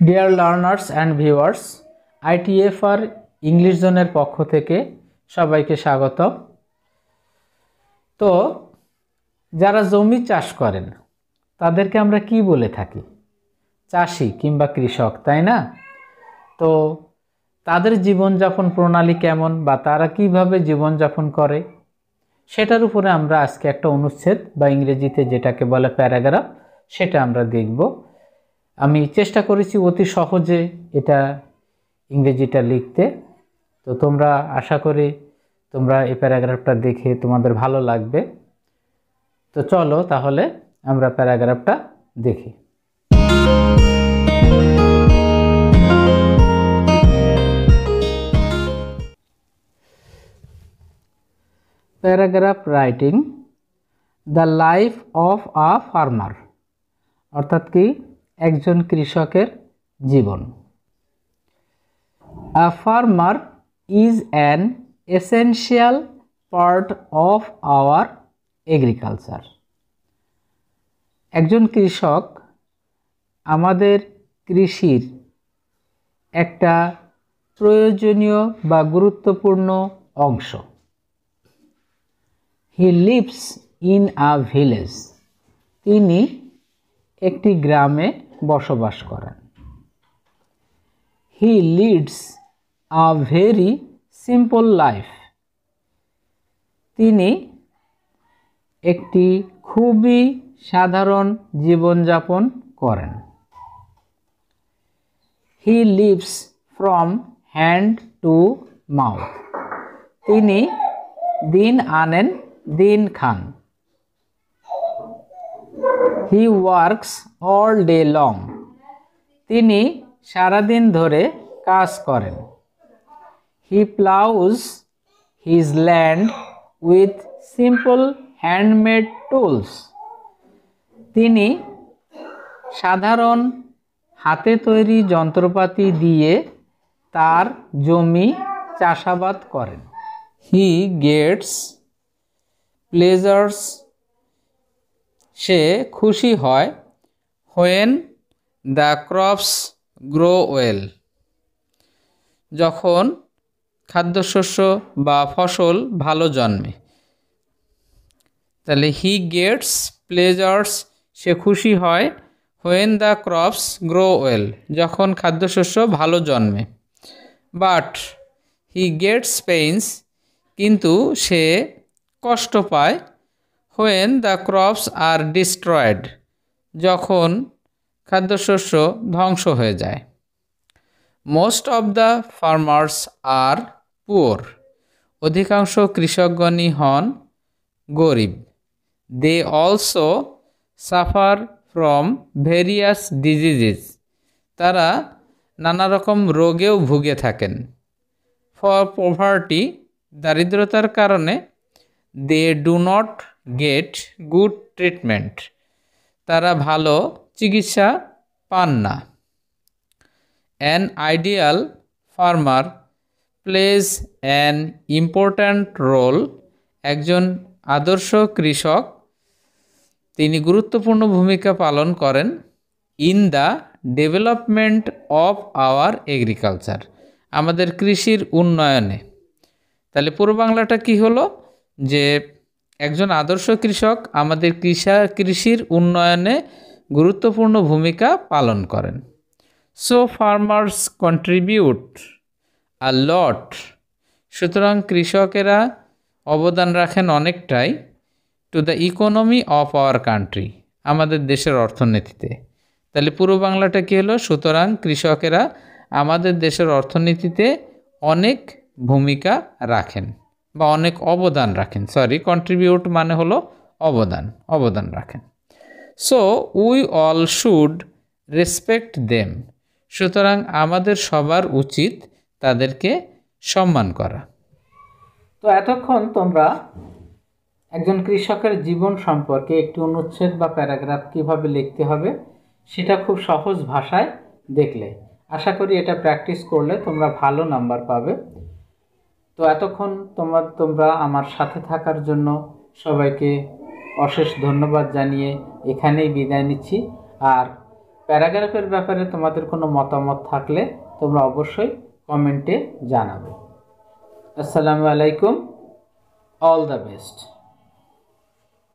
Dear learners and viewers, ITFR English জোনের পক্ষ থেকে সবাইকে স্বাগতম। তো যারা জমি চাষ করেন তাদেরকে আমরা কি বলে থাকি? চাষি কিংবা কৃষক, তাই না? তো তাদের জীবনযাপন প্রণালী কেমন বা তারা কিভাবে জীবনযাপন করে সেটার উপরে আমরা আজকে একটা অনুচ্ছেদ বা ইংরেজিতে যেটাকে বলে প্যারাগ্রাফ সেটা আমরা দেখব। আমি চেষ্টা করেছি অতি সহজে এটা ইংরেজিটা লিখতে। তো তোমরা আশা করি তোমরা এই প্যারাগ্রাফটা দেখে তোমাদের ভালো লাগবে। তো চলো তাহলে আমরা প্যারাগ্রাফটা দেখি। Paragraph writing the life of a farmer, অর্থাৎ কি একজন কৃষকের জীবন। A farmer is an essential part of our agriculture. একজন কৃষক আমাদের কৃষির একটা প্রয়োজনীয় বা গুরুত্বপূর্ণ অংশ। He lives in a village, তিনি একটি গ্রামে বসবাস করেন। He leads a very simple life, তিনি একটি খুবই সাধারণ জীবনযাপন করেন। He lives from hand to mouth, তিনি দিন আনেন দিন খান। He works all day long, তিনি সারাদিন ধরে কাজ করেন। He ploughs his land with simple handmade tools, তিনি সাধারণ হাতে তৈরি যন্ত্রপাতি দিয়ে তার জমি চাষাবাদ করেন। হি গেটস প্লেজার্স, সে খুশি হয়। When the crops grow well, যখন খাদ্যশস্য বা ফসল ভালো জন্মে। তাহলে হি গেটস প্লেজার্স, সে খুশি হয়। When the crops grow well, যখন খাদ্যশস্য ভালো জন্মে। বাট হি গেটস পেইনস, কিন্তু সে কষ্ট পায়। When the crops are destroyed, যখন খাদ্যশস্য ধ্বংস হয়ে যায়। Most of the farmers are poor, অধিকাংশ কৃষকগণই হন গরিব। They also suffer from various diseases, তারা নানা রকম রোগেও ভুগে থাকেন। ফর পভার্টি, দারিদ্রতার কারণে। They do not get good treatment, তারা ভালো চিকিৎসা পান না। An ideal farmer plays an important role, একজন আদর্শ কৃষক তিনি গুরুত্বপূর্ণ ভূমিকা পালন করেন। In the development of our agriculture, আমাদের কৃষির উন্নয়নে। তাহলে পুরো বাংলাটা কি হলো? যে একজন আদর্শ কৃষক আমাদের কৃষির উন্নয়নে গুরুত্বপূর্ণ ভূমিকা পালন করেন। সো ফার্মার্স কন্ট্রিবিউট আ লট, সুতরাং কৃষকেরা অবদান রাখেন অনেকটাই। To the economy of our country, আমাদের দেশের অর্থনীতিতে। তাহলে পুরো বাংলাটা কী হলো? সুতরাং কৃষকেরা আমাদের দেশের অর্থনীতিতে অনেক ভূমিকা রাখেন বা অনেক অবদান রাখেন। কন্ট্রিবিউট মানে হলো অবদান রাখেন। So we all should respect them, সুতরাং আমাদের সবার উচিত তাদেরকে সম্মান করা। তো এতক্ষণ তোমরা একজন কৃষকের জীবন সম্পর্কে একটি অনুচ্ছেদ বা প্যারাগ্রাফ কিভাবে লিখতে হবে সেটা খুব সহজ ভাষায় দেখলে। আশা করি এটা প্র্যাকটিস করলে তোমরা ভালো নাম্বার পাবে। তো এতক্ষণ তোমরা আমার সাথে থাকার জন্য সবাইকে অশেষ ধন্যবাদ জানিয়ে এখানেই বিদায় নিচ্ছি। আর প্যারাগ্রাফের ব্যাপারে তোমাদের কোনো মতামত থাকলে তোমরা অবশ্যই কমেন্টে জানাবে। আসসালামু আলাইকুম, অল দ্য বেস্ট।